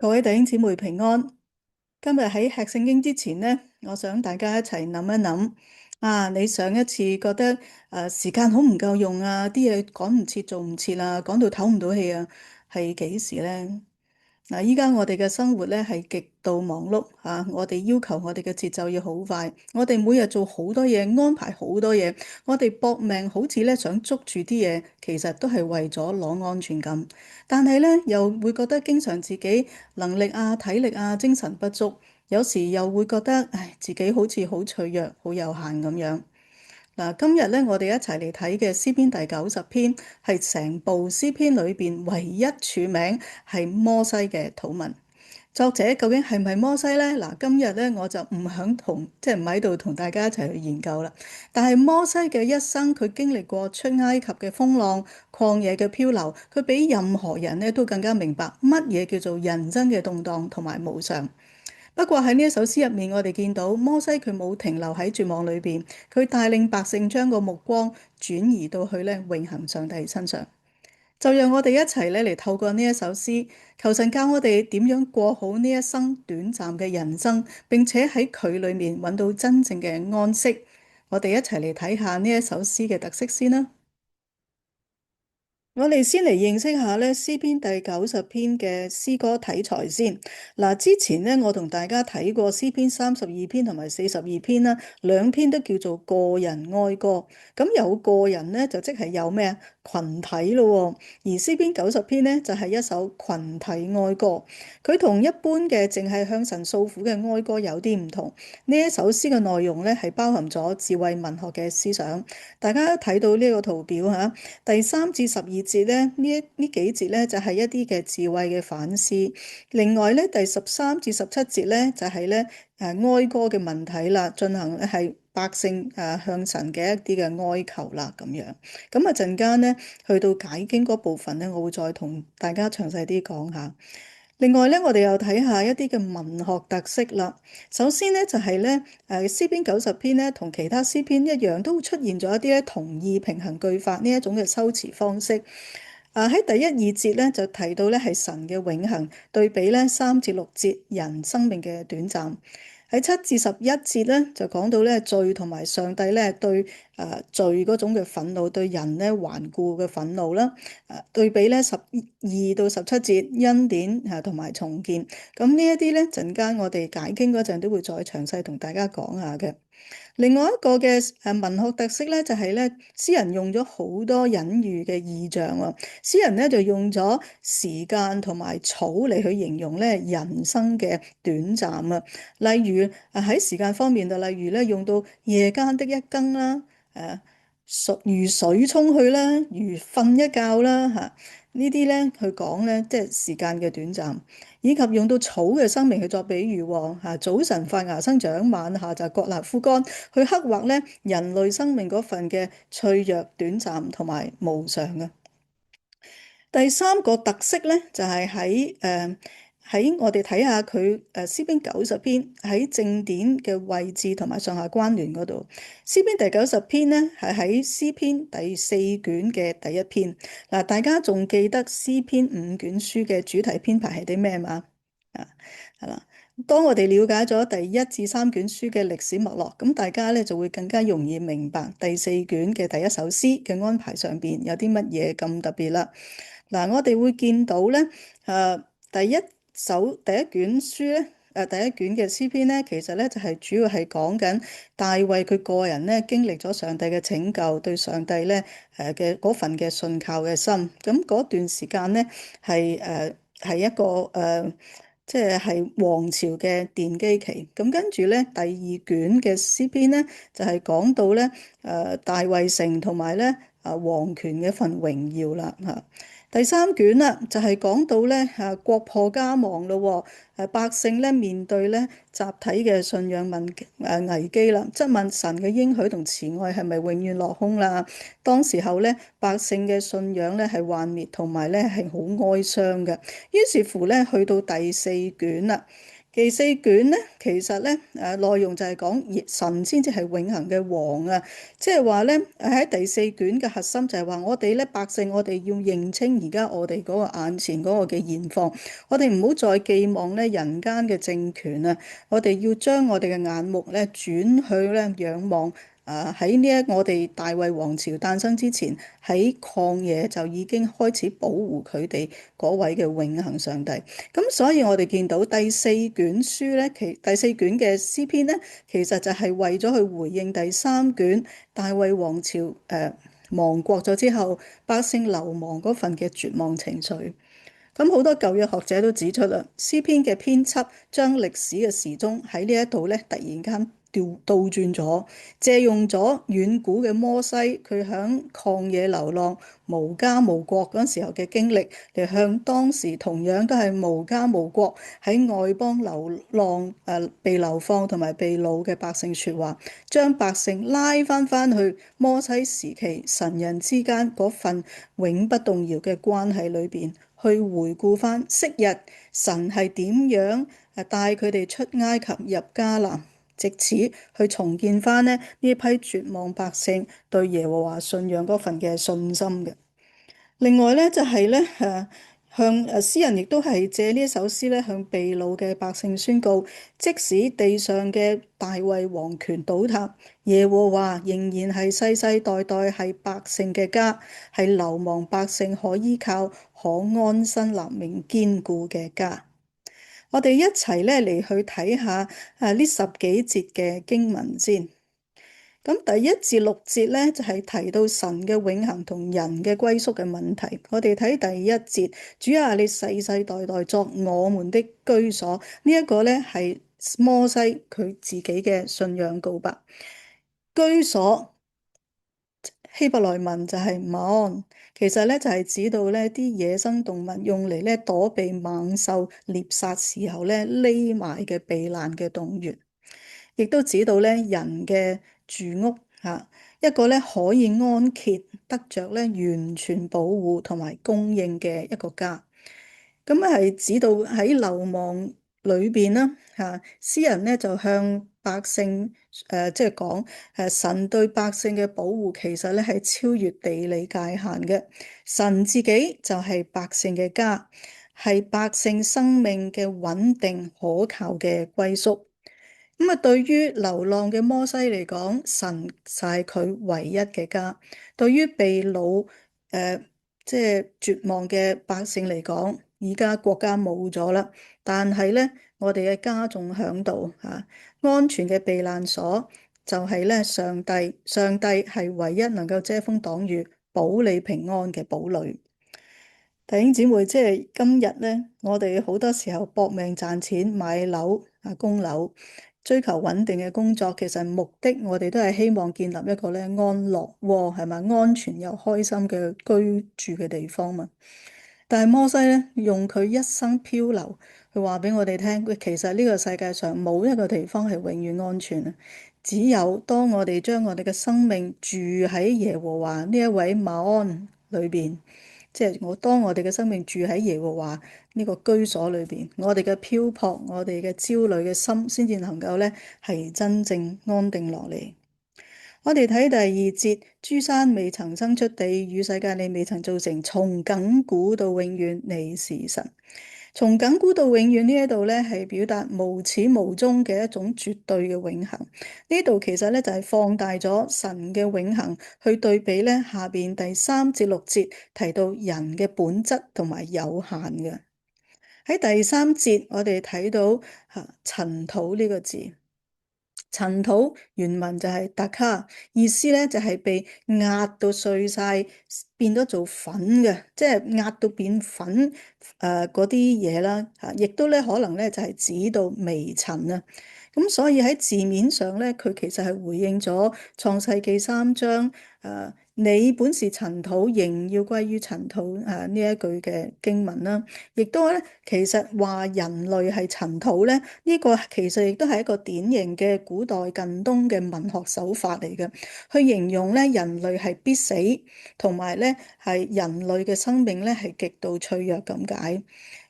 各位弟兄姊妹平安。今日喺吃聖經之前呢，我想大家一齊諗一諗。你上一次覺得時間好唔夠用啊，啲嘢趕唔切做唔切啦，趕到唞唔到氣啊，係幾時呢？依家我哋嘅生活咧係極度忙碌嚇，我哋要求我哋嘅節奏要好快，我哋每日做好多嘢，安排好多嘢，我哋搏命好似咧想捉住啲嘢，其實都係為咗攞安全感。但係咧又會覺得經常自己能力啊、體力啊、精神不足，有時又會覺得唉，自己好似好脆弱、好有限咁樣。今日咧，我哋一齊嚟睇嘅詩篇第90篇，係成部詩篇裏邊唯一署名係摩西嘅禱文。作者究竟係唔係摩西呢？今日咧我就唔響同，即係唔喺度同大家一齊去研究啦。但係摩西嘅一生，佢經歷過出埃及嘅風浪、曠野嘅漂流，佢比任何人咧都更加明白乜嘢叫做人生嘅動盪同埋無常。不過喺呢一首詩入面，我哋見到摩西佢冇停留喺絕望裏邊，佢帶領百姓將個目光轉移到去咧永恆上帝身上。就讓我哋一齊咧嚟透過呢一首詩，求神教我哋點樣過好呢一生短暫嘅人生，並且喺佢裏面揾到真正嘅安息。我哋一齊嚟睇下呢一首詩嘅特色先啦。我哋先嚟認識下咧詩篇第90篇嘅詩歌題材先。之前咧我同大家睇過詩篇32篇同埋42篇啦，兩篇都叫做個人哀歌。咁有個人咧就即係有咩啊？群體咯。而詩篇90篇咧就係一首群體哀歌。佢同一般嘅淨係向神訴苦嘅哀歌有啲唔同。呢一首詩嘅內容咧係包含咗智慧文學嘅思想。大家睇到呢個圖表吓，第3至12節咧，呢幾節咧就係一啲嘅智慧嘅反思。另外咧，第13至17節咧就係咧哀歌嘅文體啦，進行係百姓向神嘅一啲嘅哀求啦咁樣。咁陣間咧去到解經嗰部分咧，我會再同大家詳細啲講下。另外咧，我哋又睇下一啲嘅文學特色啦。首先咧，就係咧，詩篇90篇咧，同其他詩篇一樣，都出現咗一啲咧同義平衡句法呢一種嘅修辭方式。喺第1、2節咧就提到咧係神嘅永恆，對比咧3至6節人生命嘅短暫。喺7至11節咧就講到咧罪同埋上帝咧對罪嗰種嘅憤怒，對人咧頑固嘅憤怒啦。對比咧12到17節恩典同埋重建。咁呢一啲咧陣間我哋解經嗰陣都會再詳細同大家講下嘅。另外一個嘅文學特色咧，就係咧詩人用咗好多隱喻嘅意象喎。詩人咧就用咗時間同埋草嚟去形容咧人生嘅短暫啊。例如喺時間方面就例如咧用到夜間的一更啦，如水沖去啦，如瞓一覺啦嚇。呢啲咧去講咧即係時間嘅短暫。以及用到草嘅生命去作比喻喎，早晨發芽生長，晚下就割納枯乾，去刻畫咧人類生命嗰份嘅脆弱、短暫同埋無常嘅。第三個特色咧，就係喺我哋睇下佢詩篇90篇喺正典嘅位置同埋上下關聯嗰度。詩篇第90篇咧係喺詩篇第4卷嘅第一篇。大家仲記得詩篇5卷書嘅主題編排係啲咩嘛？係啦。當我哋了解咗第1至3卷書嘅歷史脈絡，咁大家咧就會更加容易明白第4卷嘅第一首詩嘅安排上邊有啲乜嘢咁特別啦。我哋會見到咧，第一卷書咧，第一卷嘅詩篇咧，其實咧就係主要係講緊大衛佢個人咧經歷咗上帝嘅拯救，對上帝咧嘅嗰份嘅信靠嘅心。咁嗰段時間咧係一個即係王朝嘅奠基期。咁跟住咧，第二卷嘅詩篇咧就係講到咧大衛城同埋咧王權嘅一份榮耀啦嚇。第三卷啦，就係講到咧國破家亡咯，百姓咧面對咧集體嘅信仰危機啦，質問神嘅應許同慈愛係咪永遠落空啦？當時候咧百姓嘅信仰咧係幻滅，同埋咧係好哀傷嘅。於是乎咧去到第4卷啦，第四卷咧，其實咧內容就係講神先至係永恆嘅王啊，即係話咧喺第四卷嘅核心就係話我哋咧百姓，我哋要認清而家我哋嗰個眼前嗰個嘅現況，我哋唔好再寄望咧人間嘅政權啊，我哋要將我哋嘅眼目咧轉去咧仰望。喺呢一我哋大衛王朝誕生之前，喺曠野就已經開始保護佢哋嗰位嘅永恆上帝。咁所以我哋見到第四卷書咧，第四卷嘅詩篇咧，其實就係為咗去回應第三卷大衛王朝亡國咗之後，百姓流亡嗰份嘅絕望情緒。咁好多舊約學者都指出啦，詩篇嘅編輯將歷史嘅時鐘喺呢一度咧，突然間倒轉咗，借用咗遠古嘅摩西佢響曠野流浪、無家無國嗰時候嘅經歷，嚟向當時同樣都係無家無國喺外邦流浪、被流放同埋被擄嘅百姓說話，將百姓拉返去摩西時期神人之間嗰份永不動搖嘅關係裏邊。去回顧翻昔日神係點樣帶佢哋出埃及入迦南，藉此去重建翻呢批絕望百姓對耶和華信仰嗰份嘅信心嘅。另外咧就係咧向詩人亦都係借呢一首詩咧向被擄嘅百姓宣告，即使地上嘅大衛王權倒塌，耶和華仍然係世世代代係百姓嘅家，係流亡百姓可依靠、可安身立命堅固嘅家。我哋一齊咧嚟去睇下呢十幾節嘅經文先。咁第一至六節咧就係提到神嘅永恆同人嘅歸宿嘅問題。我哋睇第一節，主啊，你世世代代作我們的居所。呢一個咧係摩西佢自己嘅信仰告白。居所希伯來文就係馬安，其實咧就係指到咧啲野生動物用嚟咧躲避猛獸獵殺時候咧匿埋嘅避難嘅洞穴。亦都指到咧人嘅住屋嚇，一個咧可以安歇得着咧完全保護同埋供應嘅一個家。咁係指到喺流亡裏邊啦嚇，詩人咧就向百姓即係講神對百姓嘅保護其實咧係超越地理界限嘅。神自己就係百姓嘅家，係百姓生命嘅穩定可靠嘅歸宿。咁啊，對於流浪嘅摩西嚟講，神就係佢唯一嘅家；對於被擄即係絕望嘅百姓嚟講，而家國家冇咗啦，但係咧，我哋嘅家仲響度嚇，安全嘅避難所就係咧上帝，上帝係唯一能夠遮風擋雨、保你平安嘅堡壘。弟兄姊妹，即係今日咧，我哋好多時候搏命賺錢買樓啊，供樓，追求穩定嘅工作，其實目的我哋都係希望建立一個咧安樂窩，係咪安全又開心嘅居住嘅地方嘛？但係摩西咧用佢一生漂流，佢話俾我哋聽，其實呢個世界上冇一個地方係永遠安全啊！只有當我哋將我哋嘅生命住喺耶和華呢一位馬安裏邊。即係當我哋嘅生命住喺耶和華呢個居所裏邊，我哋嘅漂泊、我哋嘅焦慮嘅心，先至能夠咧係真正安定落嚟。我哋睇第二節，諸山未曾生出地，與世界你未曾造成，從亙古到永遠，你是神。從亙古到永遠呢一度咧，係表達無始無終嘅一種絕對嘅永恆。呢度其實咧就係放大咗神嘅永恆，去對比咧下邊第3至6節提到人嘅本質同埋有限嘅。喺第3節，我哋睇到塵土呢個字。塵土原文就係達卡，意思咧就係被壓到碎晒，變咗做粉嘅，即係壓到變粉嗰啲嘢啦嚇，亦都咧可能咧就係指到微塵啊。咁所以喺字面上咧，佢其實係回應咗創世記3章你本是塵土，仍要歸於塵土呢一句嘅經文啦。亦都咧其實話人類係塵土咧，呢個其實亦都係一個典型嘅古代近東嘅文學手法嚟嘅，去形容咧人類係必死，同埋咧係人類嘅生命咧係極度脆弱咁解。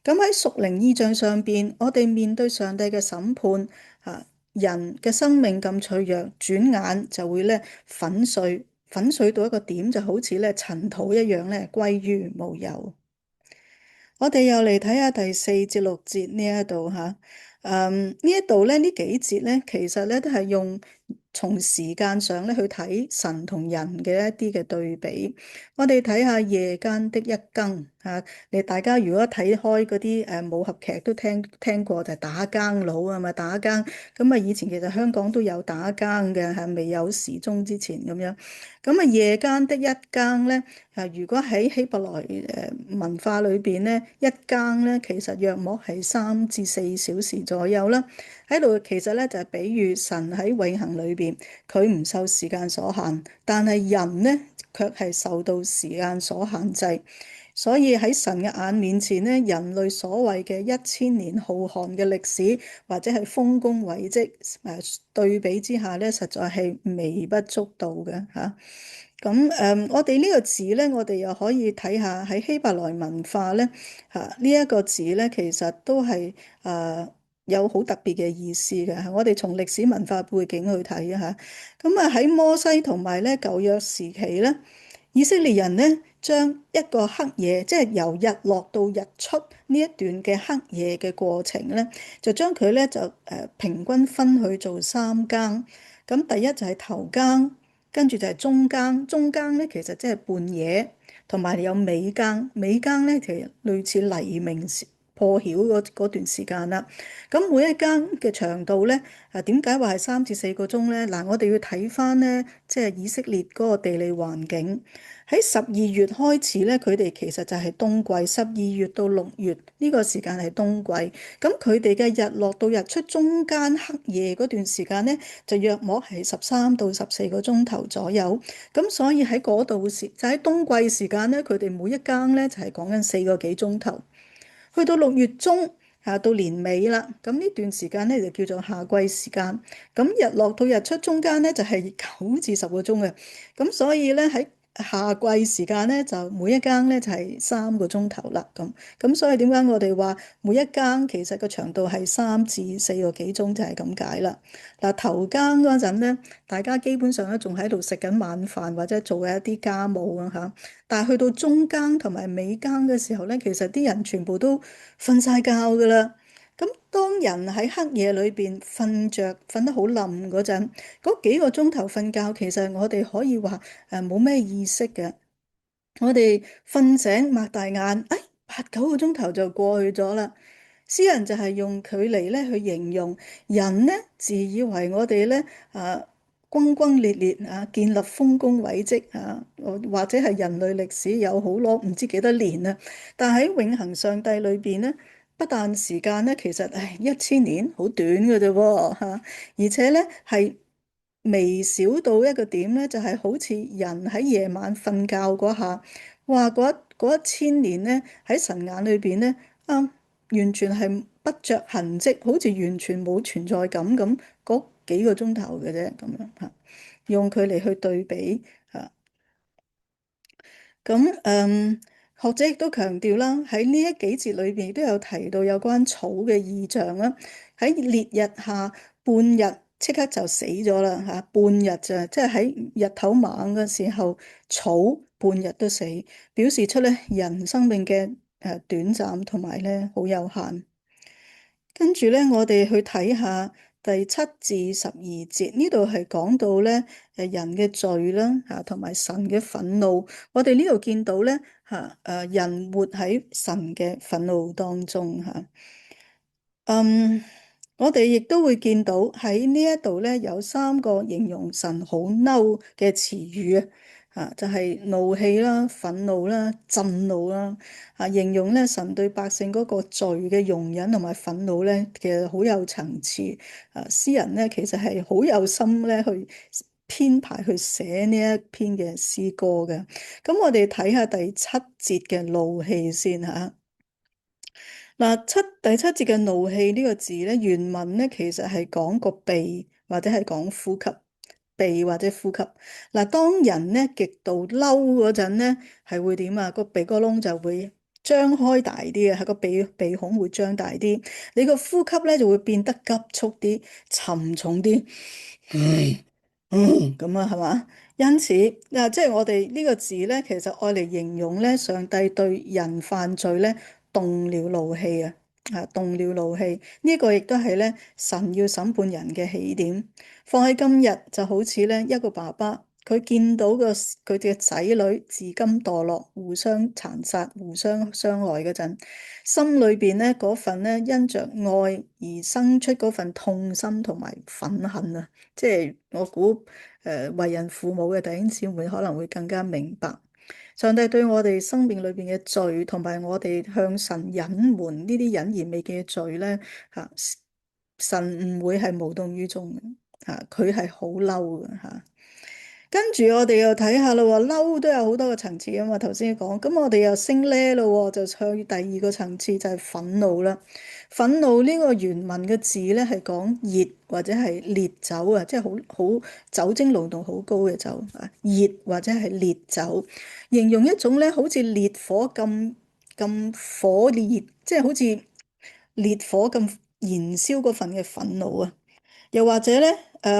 咁喺屬靈意象上邊，我哋面對上帝嘅審判，人嘅生命咁脆弱，轉眼就會咧粉碎，粉碎到一個點，就好似咧塵土一樣咧歸於無有。我哋又嚟睇下第4至6節呢一度吓，呢一度咧呢幾節咧，其實咧都係用從時間上咧去睇神同人嘅一啲嘅對比。我哋睇下夜間的一更吓，你大家如果睇開嗰啲武俠劇都聽過，就係打更佬啊嘛，打更咁啊。以前其實香港都有打更嘅，係未有時鐘之前咁樣。咁啊，夜間的一更咧。如果喺希伯來文化裏邊咧，一更咧其實約莫係3至4小時左右啦。喺度其實咧就係比喻神喺永恆裏邊，佢唔受時間所限，但係人咧卻係受到時間所限制。所以喺神嘅眼面前咧，人類所謂嘅1000年浩瀚嘅歷史，或者係豐功偉績，對比之下咧，實在係微不足道嘅嚇。咁我哋呢個字咧，我哋又可以睇下喺希伯來文化咧，呢一個字咧，其實都係有好特別嘅意思嘅。我哋從歷史文化背景去睇啊嚇。咁啊喺摩西同埋咧舊約時期咧，以色列人咧將一個黑夜，即係由日落到日出呢一段嘅黑夜嘅過程咧，就將佢咧就平均分去做3更。咁第一就係頭更。跟住就係中更，中更咧其實即係半夜，同埋有尾更，尾更咧其實類似黎明破曉嗰段時間啦。咁每一更嘅長度咧，點解話係3至4個鐘咧？嗱，我哋要睇翻咧，即係以色列嗰個地理環境。喺12月開始咧，佢哋其實就係冬季，12月到6月呢個時間係冬季。咁佢哋嘅日落到日出中間黑夜嗰段時間咧，就約莫係13到14個鐘頭左右。咁所以喺嗰度就喺冬季時間咧，佢哋每一更咧就係講緊4個幾鐘頭。去到6月中到年尾啦，咁呢段時間咧就叫做夏季時間。咁日落到日出中間咧就係9至10個鐘嘅。咁所以咧喺夏季時間咧就每一更咧就係3個鐘頭啦。咁所以點解我哋話每一更其實個長度係3至4個幾鐘就係咁解啦。嗱，頭更嗰陣咧，大家基本上咧仲喺度食緊晚飯或者做緊一啲家務啊嚇。但係去到中更同埋尾更嘅時候咧，其實啲人全部都瞓晒覺㗎啦。咁當人喺黑夜裏邊瞓着，瞓得好冧嗰陣，嗰幾個鐘頭瞓覺，其實我哋可以話冇咩意識嘅。我哋瞓醒擘大眼，8、9個鐘頭就過去咗啦。詩人就係用佢嚟咧去形容人咧，自以為我哋咧轟轟烈烈建立豐功偉績或者係人類歷史有好多唔知幾多年啦。但喺永恆上帝裏邊咧，不但時間咧，其實1000年好短嘅啫喎嚇，而且咧係微小到一個點咧，就係好似人喺夜晚瞓覺嗰下，哇！嗰1000年咧喺神眼裏邊咧完全係不着痕跡，好似完全冇存在感咁，嗰幾個鐘頭嘅啫，咁樣嚇，用佢嚟去對比嚇。咁學者亦都強調啦，喺呢幾節裏邊亦都有提到有關草嘅異象啦。喺烈日下半日即刻就死咗啦嚇，半日咋，即係喺日頭猛嘅時候，草半日都死，表示出咧人生命嘅短暫同埋咧好有限。跟住咧，我哋去睇下第7至12節，呢度係講到咧人嘅罪啦嚇，同埋神嘅憤怒。我哋呢度見到咧人活喺神嘅憤怒當中嚇。我哋亦都會見到喺呢一度咧有3個形容神好嬲嘅詞語就係怒氣啦、憤怒啦、震怒啦形容咧神對百姓嗰個罪嘅容忍同埋憤怒咧，其實好有層次詩人咧其實係好有心咧去編排去寫呢一篇嘅詩歌嘅。咁我哋睇下第7節嘅怒氣先嚇。嗱，第7節嘅怒氣呢個字咧，原文咧其實係講個鼻或者係講呼吸，鼻或者呼吸。嗱，當人咧極度嬲嗰陣咧，係會點啊？個鼻哥窿就會張開大啲嘅，係個鼻孔會張大啲，你個呼吸咧就會變得急促啲、沉重啲。咁啊，係嘛？因此即係我哋呢個字咧，其實愛嚟形容咧，上帝對人犯罪咧動了怒氣啊！動了怒氣，呢個亦都係咧神要審判人嘅起點。放喺今日就好似咧一個爸爸，佢見到佢嘅仔女自甘墮落、互相殘殺、互相傷害嗰陣，心裏邊咧嗰份咧因着愛而生出嗰份痛心同埋憤恨啊！即係我估為人父母嘅弟兄姊妹可能會更加明白，上帝對我哋生命裏邊嘅罪，同埋我哋向神隱瞞呢啲隱而未記嘅罪咧，神唔會係無動於衷嘅，佢係好嬲嘅吓。跟住我哋又睇下咯，嬲都有好多個層次啊嘛。頭先講，咁我哋又升呢咯，就去第二個層次就係憤怒啦。憤怒呢個原文嘅字咧係講熱或者係烈酒啊，即係好酒精濃度好高嘅酒啊，熱或者係烈酒，形容一種咧好似烈火咁火烈，即係好似烈火咁燃燒嗰份嘅憤怒啊。又或者咧，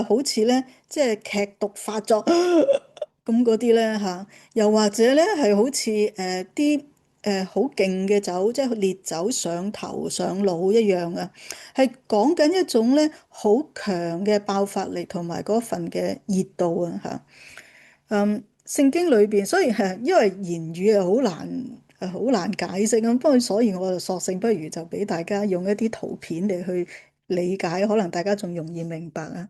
好似咧，即係劇毒發作咁嗰啲咧嚇，又或者咧係好似啲好勁嘅酒，即係烈酒上頭上腦一樣啊，係講緊一種咧好強嘅爆發力同埋嗰份嘅熱度啊嚇。聖經裏邊，所以係因為言語係好難解釋咁，不過所以我就索性不如就俾大家用一啲圖片嚟去理解，可能大家仲容易明白啊。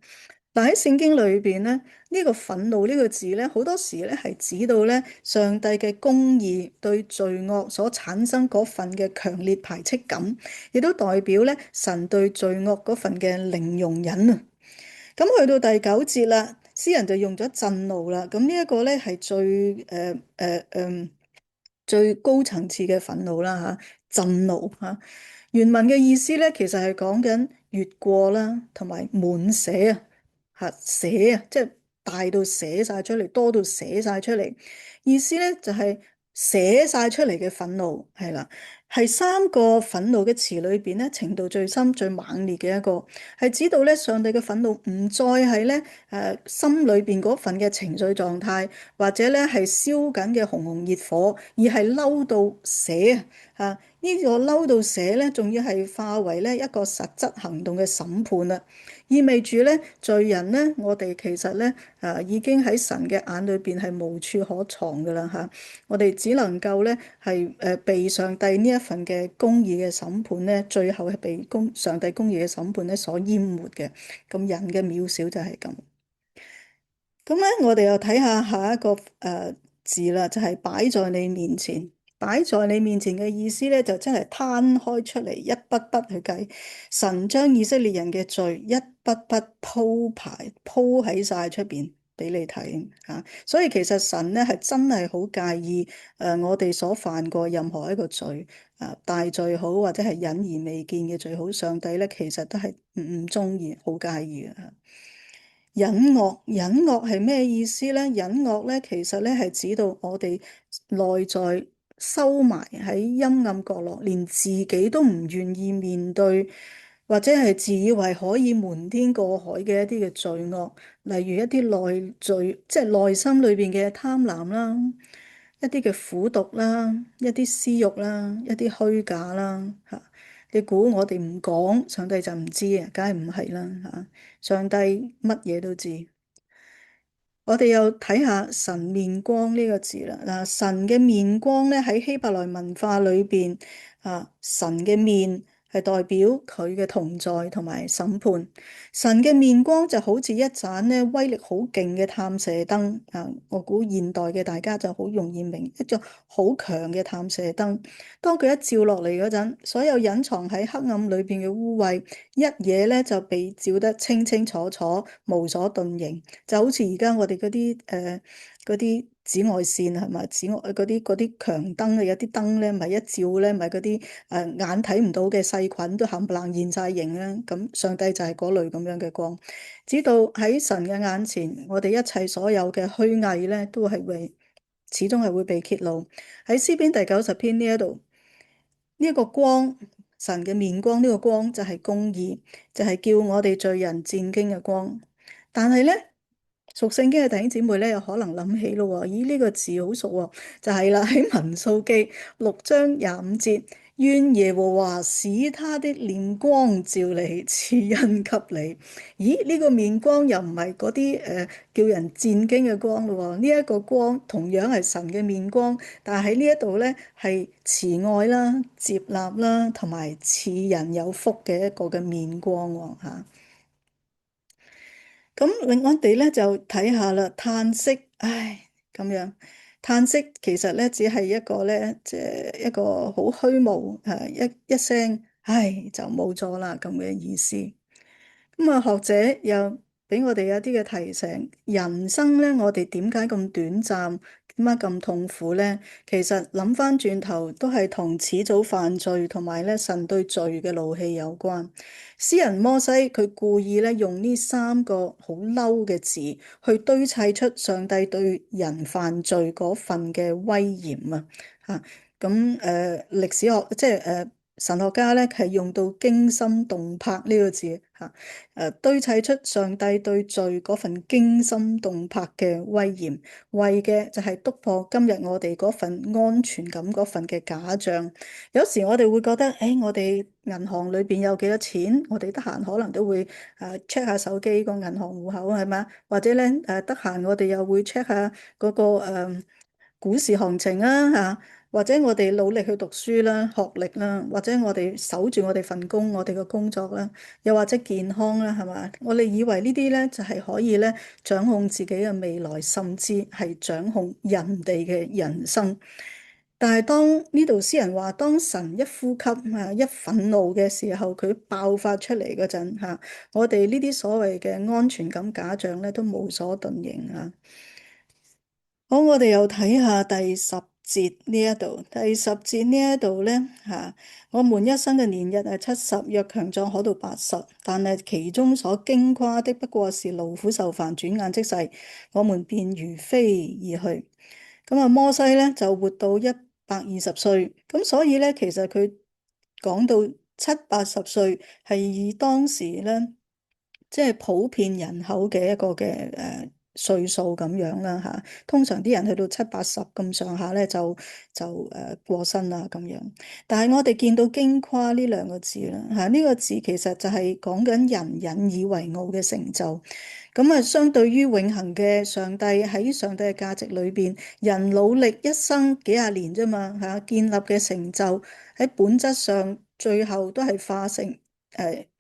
但喺聖經裏邊咧，呢個憤怒呢個字咧，好多時咧係指到咧上帝嘅公義對罪惡所產生嗰份嘅強烈排斥感，亦都代表咧神對罪惡嗰份嘅零容忍啊。咁去到第九節啦，詩人就用咗震怒啦。咁呢一個咧係最高層次嘅憤怒啦嚇，震怒嚇。原文嘅意思咧，其實係講緊越過啦，同埋滿瀉啊嚇，瀉啊，即係大到瀉晒出嚟，多到瀉晒出嚟。意思咧就係瀉晒出嚟嘅憤怒係啦。係三個憤怒嘅詞裏邊咧，程度最深、最猛烈嘅一個，係指到咧上帝嘅憤怒唔再係咧心裏邊嗰份嘅情緒狀態，或者咧係燒緊嘅熊熊熱火，而係嬲到瀉啊！呢個嬲到瀉咧，仲要係化為咧一個實質行動嘅審判啦，意味住咧罪人咧，我哋其實咧已經喺神嘅眼裏邊係無處可藏噶啦嚇，我哋只能夠咧係被上帝呢一份嘅公義嘅審判咧，最後係被上帝公義嘅審判咧所淹沒嘅。咁人嘅渺小就係咁。咁咧，我哋又睇下下一個字啦，就係擺在你面前。擺在你面前嘅意思咧，就真係攤開出嚟，一筆筆去計。神將以色列人嘅罪一筆筆鋪喺晒出邊俾你睇嚇。所以其實神咧係真係好介意我哋所犯過任何一個罪大罪好，或者係隱而未見嘅罪好，上帝咧其實都係唔中意，好介意嘅。隱惡，隱惡係咩意思咧？隱惡咧，其實咧係指到我哋內在收埋喺陰暗角落，連自己都唔願意面對，或者係自以為可以瞞天過海嘅一啲嘅罪惡，例如一啲內罪，即係內心裏邊嘅貪婪啦，一啲嘅苦毒啦，一啲私欲啦，一啲虛假啦，吓。你估我哋唔講，上帝就唔知啊？梗係唔係啦吓！上帝乜嘢都知。我哋又睇下神面光呢個字啦。嗱，神嘅面光咧喺希伯來文化裏邊神嘅面係代表佢嘅同在同埋審判。神嘅面光就好似一盞咧威力好勁嘅探射燈我估現代嘅大家就好容易明，一個好強嘅探射燈。當佢一照落嚟嗰陣，所有隱藏喺黑暗裏邊嘅污穢，一嘢咧就被照得清清楚楚，無所遁形。就好似而家我哋嗰啲紫外線係咪？紫外嗰啲強燈啊，有啲燈咧，咪一照咧，咪嗰啲眼睇唔到嘅細菌都冚唪唥現晒形啦。咁上帝就係嗰類咁樣嘅光，直到喺神嘅眼前，我哋一切所有嘅虛偽咧，都係始終係會被揭露。喺詩篇第90篇呢一度。呢一個光，神嘅面光，呢個光就係公義，就係叫我哋罪人戰兢嘅光。但係咧，屬聖經嘅弟兄姊妹咧，有可能諗起咯喎，咦，呢個字好熟喎，就係啦，喺民數記6章25節，願耶和華使他的臉光照你，賜恩給你。咦，呢個面光又唔係嗰啲叫人戰兢嘅光咯喎，呢一個光同樣係神嘅面光，但係喺呢一度咧係慈愛啦、接納啦，同埋賜人有福嘅一個嘅面光喎嚇。咁另我哋咧就睇下啦，嘆息，唉，咁樣嘆息其實咧只係一個咧，即係一個好虛無一聲，唉就冇咗啦咁嘅意思。咁啊，學者又俾我哋有啲嘅提醒，人生咧，我哋點解咁短暫，點解咁痛苦咧？其實諗翻轉頭，都係同始祖犯罪同埋咧神對罪嘅怒氣有關。詩人摩西佢故意咧用呢三個好嬲嘅字，去堆砌出上帝對人犯罪嗰份嘅威嚴啊！嚇咁歷史學即係神學家咧係用到驚心動魄呢個字嚇。堆砌出上帝對罪嗰份驚心動魄嘅威嚴，為嘅就係突破今日我哋嗰份安全感嗰份嘅假象。有時我哋會覺得，誒，我哋銀行裏邊有幾多錢？我哋得閒可能都會check 下手機個銀行戶口係嘛？或者咧得閒我哋又會 check 下嗰個股市行情啊嚇。或者我哋努力去讀書啦、學歷啦，或者我哋守住我哋份工、我哋嘅工作啦，又或者健康啦，係嘛？我哋以為呢啲咧就係可以咧掌控自己嘅未來，甚至係掌控人哋嘅人生。但係當呢度詩人話，當神一呼吸一憤怒嘅時候，佢爆發出嚟嗰陣嚇，我哋呢啲所謂嘅安全感假象咧都無所遁形啊！好，我哋又睇下第十節呢一度。第十節呢一度咧吓，我們一生嘅年日係70，若強壯可到80，但係其中所矜誇的不過是勞苦受煩，轉眼即逝，我們便如飛而去。咁啊，摩西咧就活到120歲，咁所以咧其實佢講到70、80歲係以當時咧即係普遍人口嘅一個嘅歲數咁樣啦嚇，通常啲人去到70、80咁上下咧就過身啦咁樣。但係我哋見到矜誇呢兩個字啦嚇，呢個字其實就係講緊人引以為傲嘅成就。咁啊，相對於永恆嘅上帝喺上帝嘅價值裏邊，人努力一生幾廿年啫嘛嚇，建立嘅成就喺本質上最後都係化成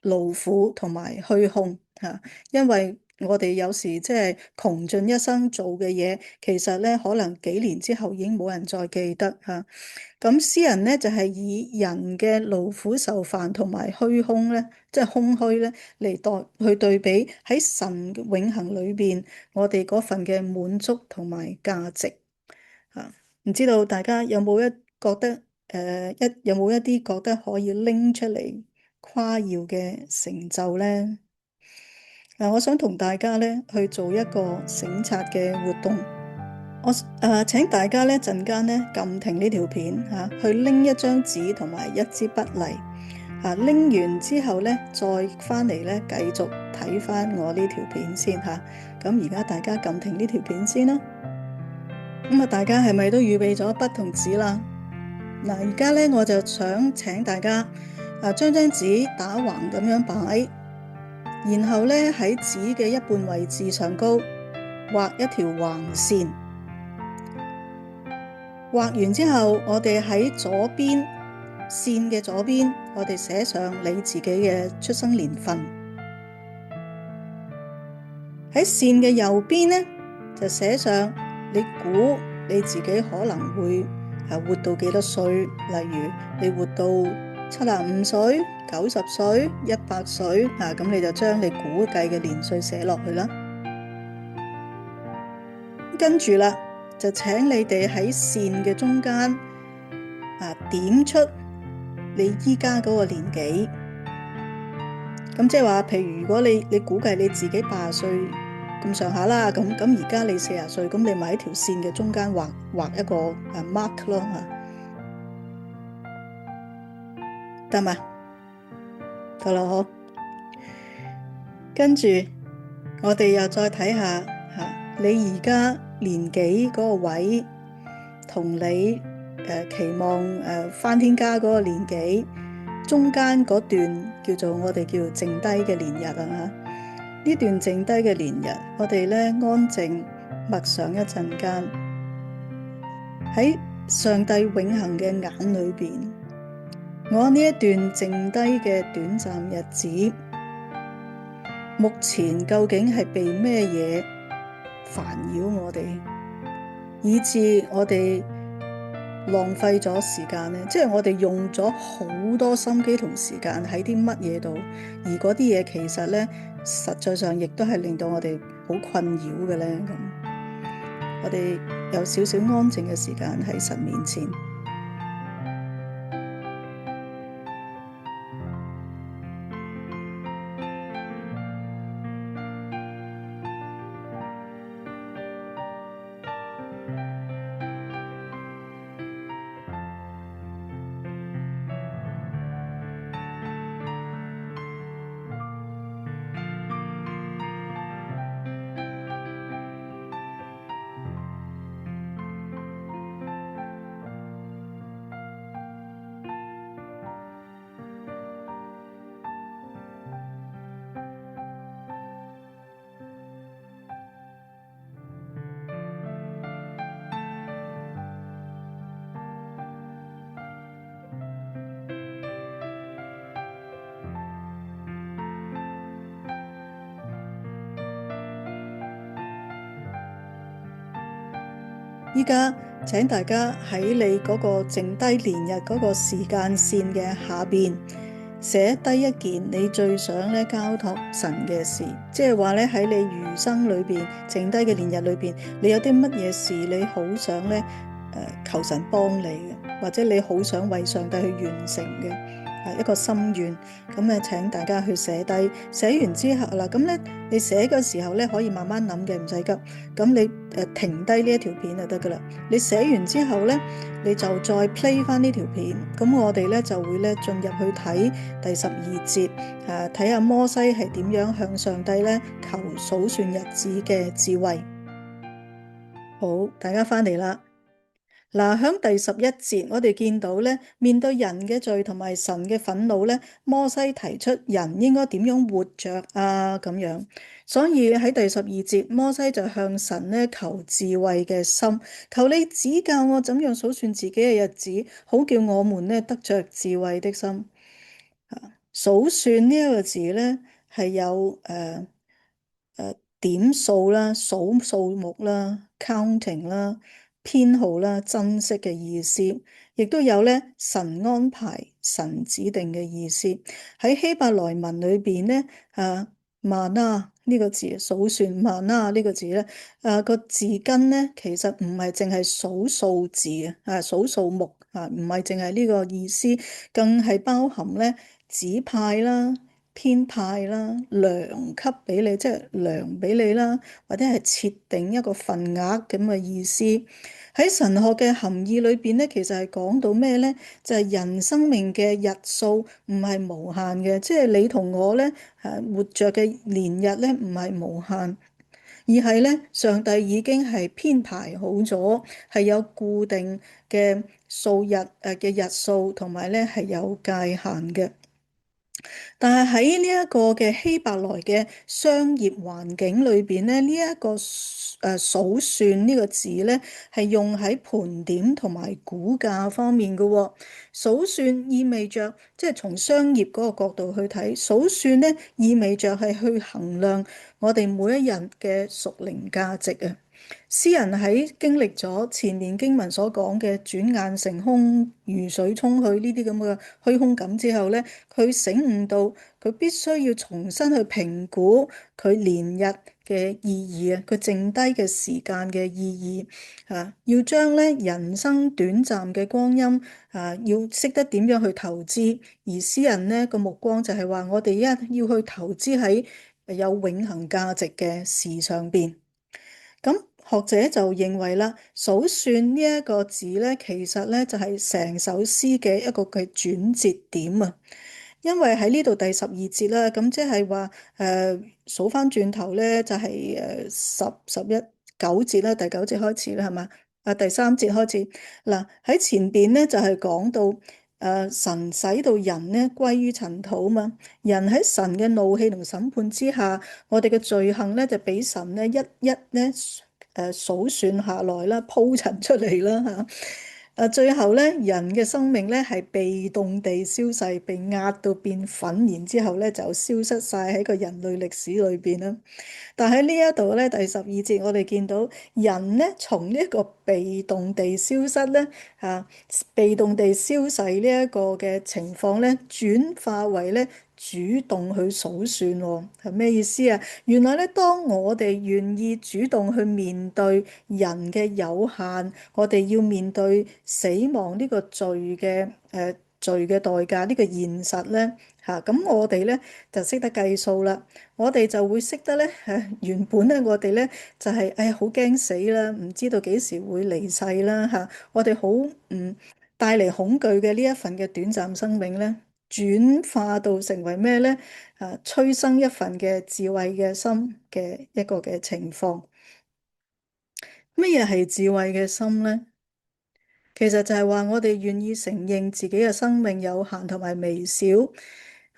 勞苦同埋虛空嚇，因為我哋有時即係窮盡一生做嘅嘢，其實咧可能幾年之後已經冇人再記得嚇。咁詩人咧就係以人嘅勞苦受煩同埋虛空咧，即係空虛咧嚟去對比喺神永恆裏邊，我哋嗰份嘅滿足同埋價值嚇。唔知道大家有冇覺得有冇一啲覺得可以拎出嚟誇耀嘅成就咧？我想同大家咧去做一個省察嘅活動。我請大家咧陣間咧撳停呢條片嚇，去拎一張紙同埋一支筆嚟嚇，拎完之後咧再翻嚟咧繼續睇翻我呢條片先嚇。咁而家大家撳停呢條片先啦。咁啊，大家係咪都預備咗筆同紙啦？嗱，而家咧我就想請大家將張紙打橫咁樣擺。然後咧喺紙嘅一半位置上高畫一條橫線，畫完之後，我哋喺左邊線嘅左邊，我哋寫上你自己嘅出生年份；喺線嘅右邊咧，就寫上你估你自己可能會活到幾多歲，例如你活到75歲、90歲、100歲，咁你就將你估計嘅年歲寫落去啦。跟住啦，就請你哋喺線嘅中間點出你依家嗰個年紀。咁即係話，譬如如果你估計你自己80歲咁上下啦，咁而家你40歲，咁你咪喺條線嘅中間畫一個mark 咯。得嘛？得啦，好。跟住我哋又再睇下你而家年紀嗰個位，同你期望返天家嗰個年紀中間嗰段叫做我哋叫剩低嘅年日啊。呢段剩低嘅年日，我哋咧安靜默想一陣間，喺上帝永恆嘅眼裏邊，我呢一段剩低嘅短暫日子，目前究竟係被咩嘢煩擾我哋，以致我哋浪費咗時間呢？即係我哋用咗好多心機同時間喺啲乜嘢度，而嗰啲嘢其實呢，實際上亦都係令到我哋好困擾嘅呢。咁我哋有少少安靜嘅時間喺神面前。依家請大家喺你嗰個剩低年日嗰個時間線嘅下邊寫低一件你最想咧交託神嘅事，即係話咧喺你餘生裏邊剩低嘅年日裏邊，你有啲乜嘢事你好想咧求神幫你嘅，或者你好想為上帝去完成嘅一個心願，咁咧請大家去寫低。寫完之後啦，咁咧你寫嘅時候咧可以慢慢諗嘅，唔使急。咁你停低呢一條片就得噶啦。你寫完之後咧，你就再 play 翻呢條片。咁我哋咧就會咧進入去睇第12節，睇下摩西係點樣向上帝咧求數算日子嘅智慧。好，大家翻嚟啦。嗱，喺第11節，我哋見到咧，面對人嘅罪同埋神嘅憤怒咧，摩西提出人應該點樣活着啊咁樣。所以喺第12節，摩西就向神咧求智慧嘅心，求你指教我怎樣數算自己嘅日子，好叫我們咧得着智慧的心。數算呢一個字咧係有點數啦、數數目啦、counting 啦、編號啦、珍惜嘅意思，亦都有咧神安排、神指定嘅意思。喺希伯來文裏邊咧，曼拿呢個字，數算曼拿呢個字咧，個字根咧其實唔係淨係數數字數數目唔係淨係呢個意思，更係包含咧指派啦。編派啦，量給俾你，即係量俾你啦，或者係設定一個份額咁嘅意思。喺神學嘅含義裏邊咧，其實係講到咩咧？就係人生命嘅日數唔係無限嘅，即係你同我咧活着嘅年日咧唔係無限，而係咧上帝已經係編排好咗，係有固定嘅數日嘅日數，同埋咧係有界限嘅。但係喺呢一個嘅希伯來嘅商業環境裏邊咧，呢一個數算呢個字咧係用喺盤點同埋估價方面嘅喎。數算意味着即係從商業嗰個角度去睇，數算咧意味着係去衡量我哋每一日嘅屬靈價值啊。詩人喺經歷咗前面經文所講嘅轉眼成空、如水沖去呢啲咁嘅虛空感之後咧，佢醒悟到佢必須要重新去評估佢年日嘅意義啊，佢剩低嘅時間嘅意義要將咧人生短暫嘅光陰要識得點樣去投資，而詩人呢個目光就係話我哋要去投資喺有永恆價值嘅事上邊。咁學者就認為啦，數算呢一個字咧，其實咧就係成首詩嘅一個嘅轉折點啊。因為喺呢度第十二節啦，咁即係話數翻轉頭咧，就係11、9節啦，第九節開始啦，係嘛？第三節開始嗱，喺前邊咧就係講到神使到人咧歸於塵土嘛，人喺神嘅怒氣同審判之下，我哋嘅罪行咧就俾神咧一一咧數算下來啦，鋪陳出嚟啦嚇。最後咧，人嘅生命咧係被動地消逝，被壓到變粉，然之後咧就消失晒喺個人類歷史裏邊啦。但喺呢一度咧，第十二節我哋見到人咧從呢一個被動地消失咧被動地消逝呢一個嘅情況咧，轉化為咧主動去數算喎，係咩意思啊？原來咧，當我哋願意主動去面對人嘅有限，我哋要面對死亡呢個罪嘅代價呢個現實咧咁我哋咧就識得計數啦。我哋就會識得咧原本咧我哋咧就係哎呀好驚死啦，唔知道幾時會離世啦我哋好帶嚟恐懼嘅呢一份嘅短暫生命咧，轉化到成為咩咧？催生一份嘅智慧嘅心嘅一個嘅情況。乜嘢係智慧嘅心咧？其實就係話我哋願意承認自己嘅生命有限同埋微小，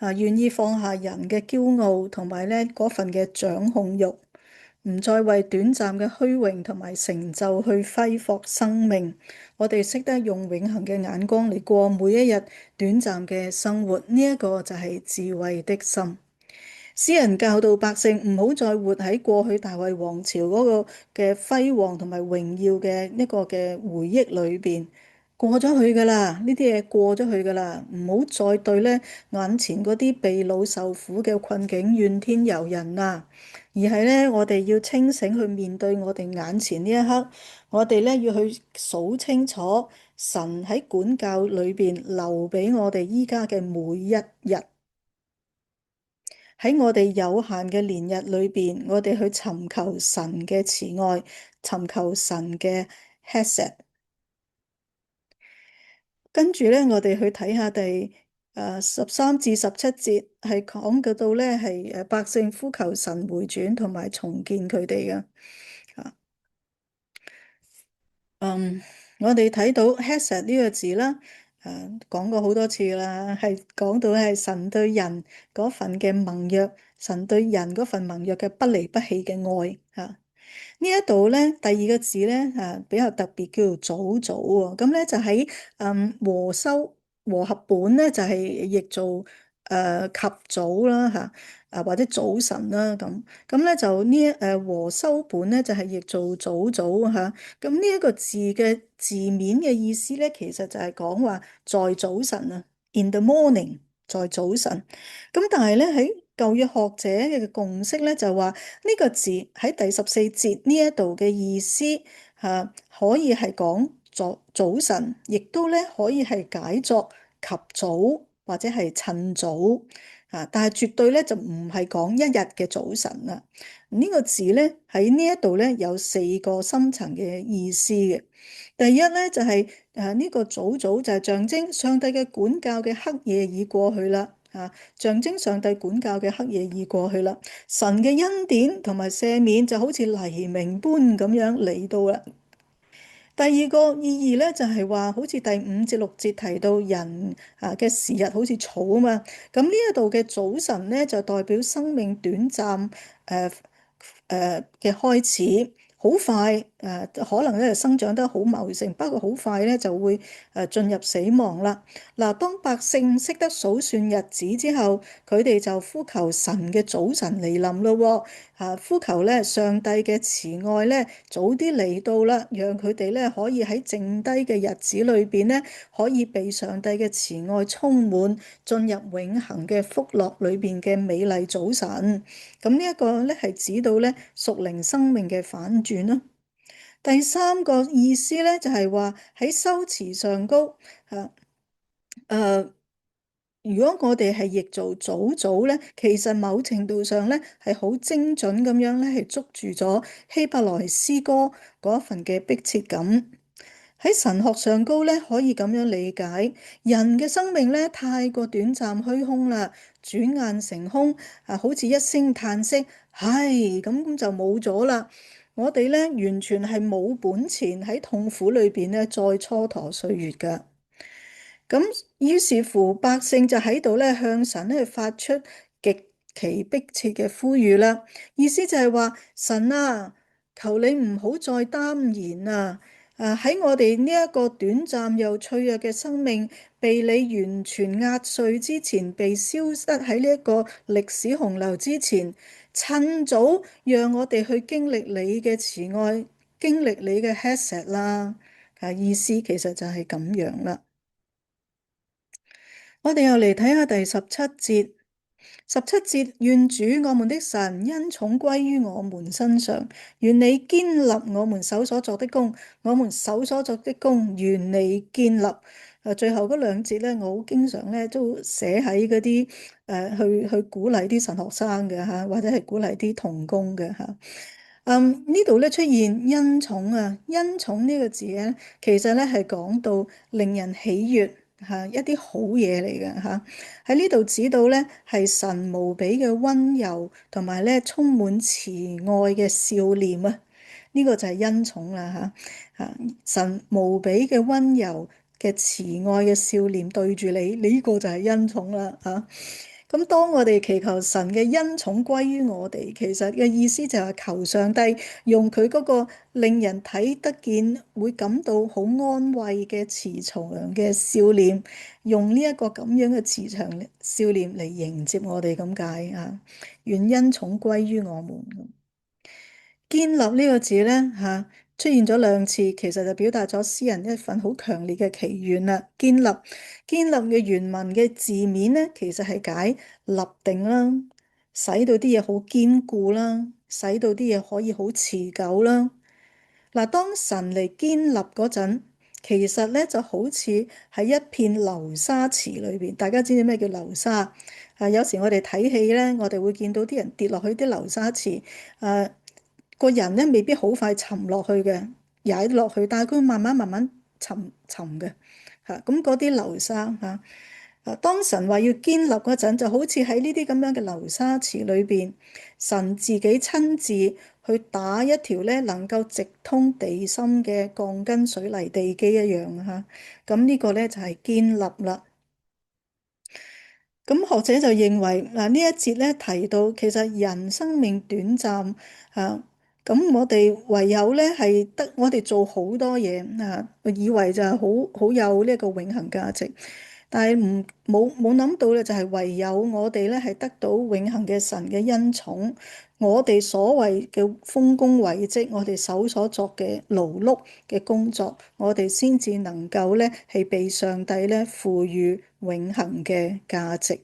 願意放下人嘅驕傲同埋咧嗰份嘅掌控欲，唔再為短暫嘅虛榮同埋成就去揮霍生命。我哋識得用永恆嘅眼光嚟過每一日短暫嘅生活，呢一個就係智慧的心。詩人教導百姓唔好再活喺過去大衛王朝嗰個嘅輝煌同埋榮耀嘅一個嘅回憶裏邊，過咗去噶啦，呢啲嘢過咗去噶啦，唔好再對咧眼前嗰啲被擄受苦嘅困境怨天尤人啦，而係咧我哋要清醒去面對我哋眼前呢一刻，我哋咧要去數清楚神喺管教裏邊留俾我哋依家嘅每一日。喺我哋有限嘅年日裏邊，我哋去尋求神嘅慈愛，尋求神嘅 hesed。跟住咧，我哋去睇下第13至17節，係講嘅到咧係百姓呼求神回轉同埋重建佢哋嘅。嗯，我哋睇到 hesed 呢個字啦，講過好多次啦，係講到係神對人嗰份嘅盟約，神對人嗰份盟約嘅不離不棄嘅愛呢一度咧，第二個字咧比較特別，叫做早早喎。咁咧就喺和合本咧就係譯做及早啦或者早晨啦咁咧就呢和修本咧就係譯做早早咁呢一個字嘅字面嘅意思咧，其實就係講話在早晨啊，in the morning，在早晨。咁但係咧喺舊約學者嘅共識咧就話呢個字喺第14節呢一度嘅意思可以係講早晨，亦都咧可以係解作及早或者係趁早但係絕對咧就唔係講一日嘅早晨啦。呢個字咧喺呢一度咧有4個深層嘅意思嘅。第一咧就係呢個早早就係象徵上帝嘅管教嘅黑夜已過去啦。象徵上帝管教嘅黑夜已過去啦，神嘅恩典同埋赦免就好似黎明般咁樣嚟到啦。第二個意義咧就係話，好似第5至6節提到人嘅時日好似草啊嘛，咁呢一度嘅早晨咧就代表生命短暫嘅開始。好快可能咧生長得好茂盛，不過好快咧就會進入死亡啦。嗱，當百姓識得數算日子之後，佢哋就呼求神嘅早晨嚟臨咯。呼求咧上帝嘅慈愛咧早啲嚟到啦，讓佢哋咧可以喺剩低嘅日子裏邊咧，可以被上帝嘅慈愛充滿，進入永恆嘅福樂裏邊嘅美麗早晨。咁呢一個咧係指到咧屬靈生命嘅反轉咯。第三個意思咧就係話喺修辭上高如果我哋係譯做早早咧，其實某程度上咧係好精準咁樣咧，係捉住咗希伯來詩歌嗰一份嘅迫切感。喺神學上高咧，可以咁樣理解，人嘅生命咧太過短暫虛空啦，轉眼成空啊，好似一聲嘆息，唉，咁就冇咗啦。我哋咧完全係冇本錢喺痛苦裏邊咧再蹉跎歲月噶。咁於是乎，百姓就喺度咧向神咧發出極其迫切嘅呼籲啦。意思就係話，神啊，求你唔好再耽延啊！喺我哋呢一個短暫又脆弱嘅生命被你完全壓碎之前，被消失喺呢一個歷史洪流之前，趁早讓我哋去經歷你嘅慈愛，經歷你嘅 Hesed 啦。意思其實就係咁樣啦。我哋又嚟睇下第17節。17節，願主我們的神恩寵歸於我們身上，願你堅立我們手所作的工，我們手所作的工，願你堅立。最後嗰兩節咧，我好經常咧都寫喺嗰啲去鼓勵啲神學生嘅吓，或者係鼓勵啲同工嘅吓。呢度咧出現恩寵啊，恩寵呢個字咧，其實咧係講到令人喜悅吓，一啲好嘢嚟嘅吓。喺呢度指到咧係神無比嘅溫柔，同埋咧充滿慈愛嘅笑臉啊。呢個就係恩寵啦吓。神無比嘅溫柔嘅慈愛嘅笑臉對住你，呢個就係恩寵啦吓。咁當我哋祈求神嘅恩寵歸於我哋，其實嘅意思就係求上帝用佢嗰個令人睇得見、會感到好安慰嘅慈祥嘅笑臉，用呢一個咁樣嘅慈祥笑臉嚟迎接我哋咁解啊！願恩寵歸於我們。堅立呢個字呢，出現咗兩次，其實就表達咗詩人一份好強烈嘅祈願啦。堅立，堅立嘅原文嘅字面呢，其實係解立定啦，使到啲嘢好堅固啦，使到啲嘢可以好持久啦。嗱，當神嚟堅立嗰陣，其實咧就好似喺一片流沙池裏邊。大家知唔知咩叫流沙？有時我哋睇戲咧，我哋會見到啲人跌落去啲流沙池，個人咧未必好快沉落去嘅，踩落去，但係佢慢慢慢慢沉嘅嚇。咁嗰啲流沙嚇，當神話要堅立嗰陣，就好似喺呢啲咁樣嘅流沙池裏邊，神自己親自去打一條咧能夠直通地心嘅鋼筋水泥地基一樣嚇。咁呢個咧就係堅立啦。咁學者就認為嗱，呢一節咧提到其實人生命短暫啊，咁我哋唯有咧係得我哋做好多嘢啊，以為就係好有呢一個永恆價值，但係冇諗到咧就係唯有我哋咧係得到永恆嘅神嘅恩寵，我哋所謂嘅豐功偉績，我哋手所作嘅勞碌嘅工作，我哋先至能夠咧係被上帝咧賦予永恆嘅價值。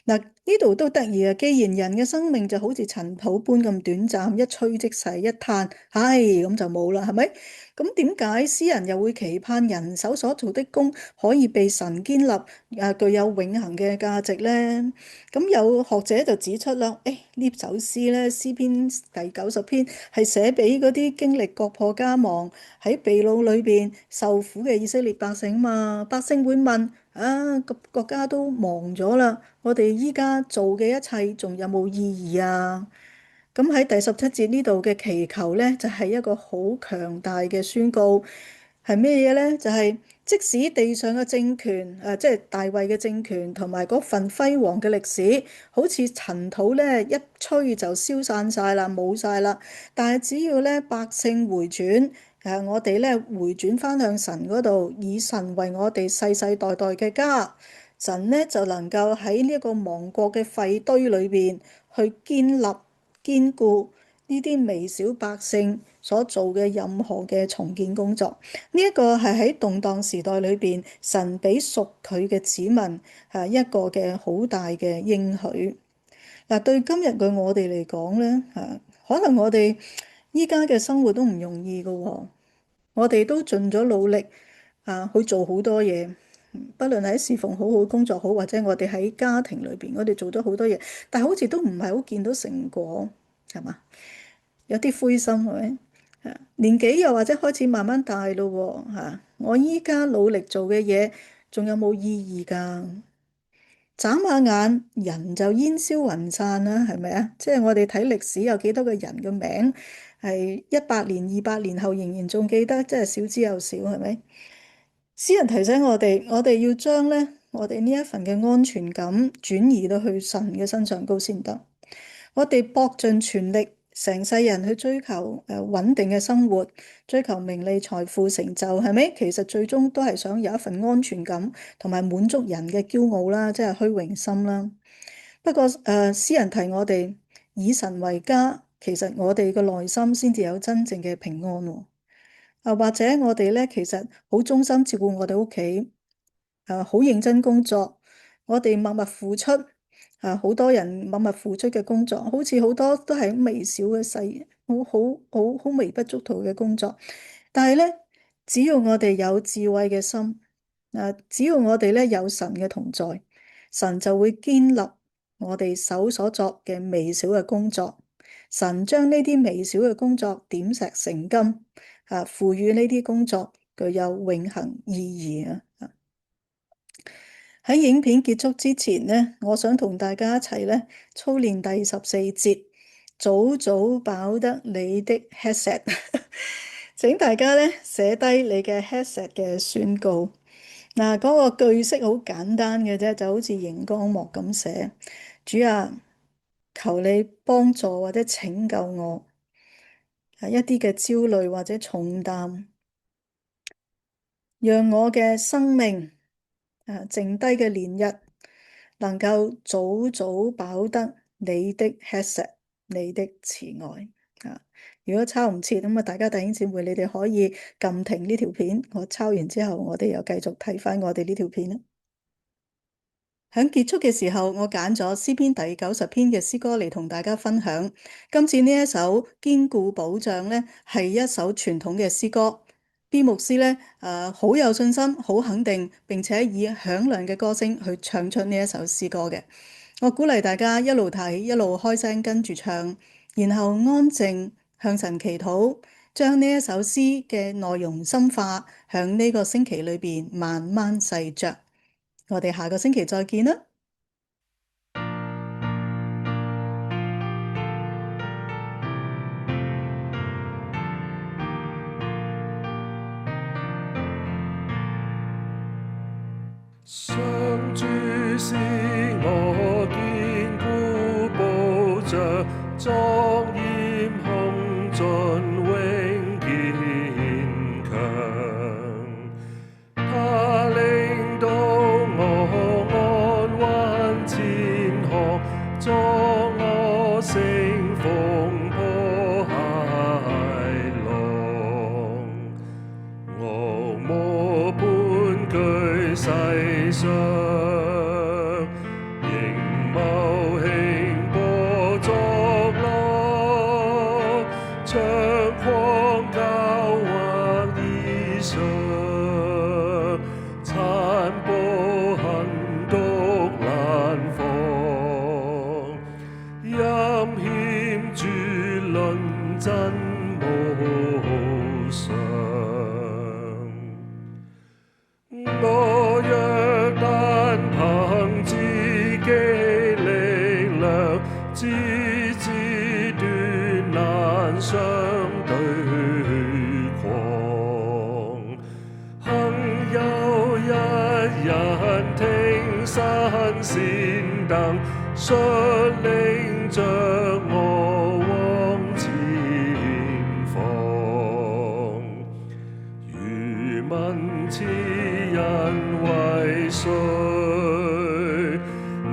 嗱，呢度都得意啊！既然人嘅生命就好似塵土般咁短暫，一吹即逝，一嘆，唉，咁就冇啦，係咪？咁點解詩人又會期盼人手所做的工可以被神堅立，具有永恆嘅價值呢？咁有學者就指出啦，呢首詩咧，詩篇第90篇係寫俾嗰啲經歷國破家亡喺被擄裏邊受苦嘅以色列百姓嘛。百姓會問：個國家都亡咗啦，我哋依家做嘅一切仲有冇意義啊？咁喺第17節呢度嘅祈求呢，就係一個好強大嘅宣告，係咩嘢呢？就係即使地上嘅政權，即係大衛嘅政權同埋嗰份輝煌嘅歷史，好似塵土呢，一吹就消散晒啦，冇晒啦。但係只要呢百姓回轉，我哋呢回轉翻向神嗰度，以神為我哋世世代代嘅家，神呢就能夠喺呢一個亡國嘅廢堆裏邊去建立。堅固呢啲微小百姓所做嘅任何嘅重建工作，呢一個係喺動盪時代裏邊，神俾屬佢嘅子民一個嘅好大嘅應許。嗱，對今日嘅我哋嚟講咧，可能我哋依家嘅生活都唔容易㗎喎，我哋都盡咗努力去做好多嘢，不論喺侍奉好好工作好，或者我哋喺家庭裏邊，我哋做咗好多嘢，但係好似都唔係好見到成果，係嘛？有啲灰心係咪？年紀又或者開始慢慢大咯喎，我依家努力做嘅嘢，仲有冇意義㗎？眨下眼，人就煙消雲散啦，係咪啊？即係我哋睇歷史有幾多個人嘅名係100年、200年後仍然仲記得，即係少之又少，係咪？詩人提醒我哋，我哋要將咧我哋呢一份嘅安全感轉移到去神嘅身上高先得。我哋搏盡全力，成世人去追求穩定嘅生活，追求名利、財富、成就，係咪？其實最終都係想有一份安全感，同埋滿足人嘅驕傲啦，即係虛榮心啦。不過詩人提我哋以神為家，其實我哋嘅內心先至有真正嘅平安喎。或者我哋咧，其實好忠心照顧我哋屋企，好認真工作，我哋默默付出，好多人默默付出嘅工作，好似好多都係微小嘅細，好微不足道嘅工作。但係咧，只要我哋有智慧嘅心，只要我哋咧有神嘅同在，神就會堅立我哋手所作嘅微小嘅工作。神將呢啲微小嘅工作點石成金。賦予呢啲工作具有永恆意義啊！喺影片結束之前呢，我想同大家一齊咧操練第14節，早早飽得你的 headset。請大家咧寫低你嘅 headset 嘅宣告。嗱，嗰個句式好簡單嘅啫，就好似熒光幕咁寫：主啊，求你幫助或者拯救我。一啲嘅焦慮或者重擔，讓我嘅生命剩低嘅年日能夠早早飽得你的吃食，你的慈愛啊！如果抄唔切咁啊，大家弟兄姊妹，你哋可以撳停呢條片，我抄完之後，我哋又繼續睇翻我哋呢條片啦。喺結束嘅時候，我揀咗詩篇第90篇嘅詩歌嚟同大家分享。今次呢一首堅固保障呢，係一首傳統嘅詩歌。B 牧師呢，好有信心，好肯定，並且以響亮嘅歌聲去唱出呢一首詩歌嘅。我鼓勵大家一路睇，一路開聲跟住唱，然後安靜向神祈禱，將呢一首詩嘅內容深化，響呢個星期裏邊慢慢細嚼。我哋下個星期再見啦！上主是我堅固保障，莊嚴雄峻永堅強。他領導我安穩前行，助我乘風破駭浪。我摸盤踞世上，迎謀興波作浪，長狂交橫以上，殘暴狠毒難防，陰險絕倫真無常。我若單憑自己力量，只知斷難相對抗。幸有一人挺身先登，率領着我往前方。如問此人為誰？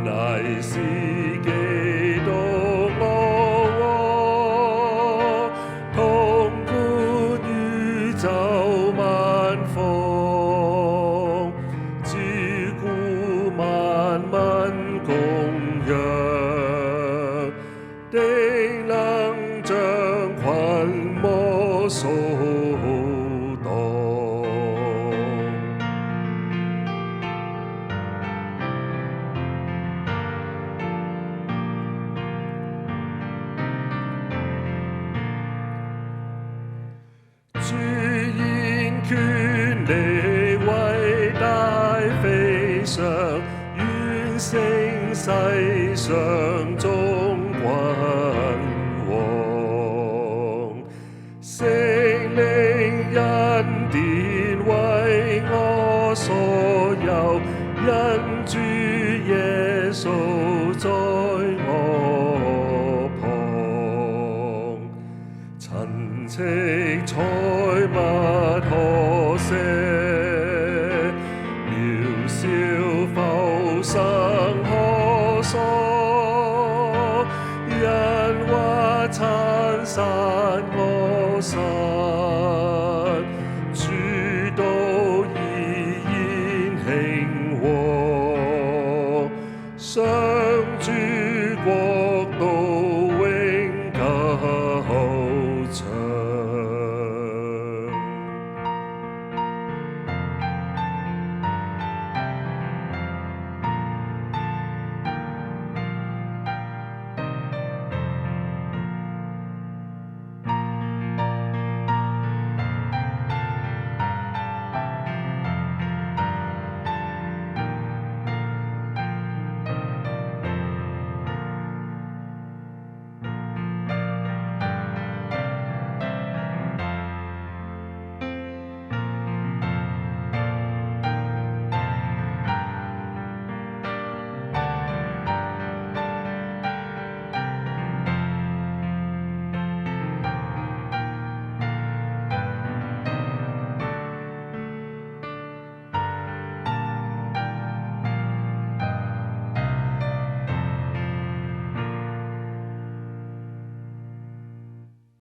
乃是基督我王，統管宇宙萬方，照顧萬民共仰，定能將群魔掃蕩。世上眾君王，聖靈恩典為我所有，因主耶穌在我旁，親戚財物可捨，渺小浮生可鎖，因或親殺我身，主都已然興和，上主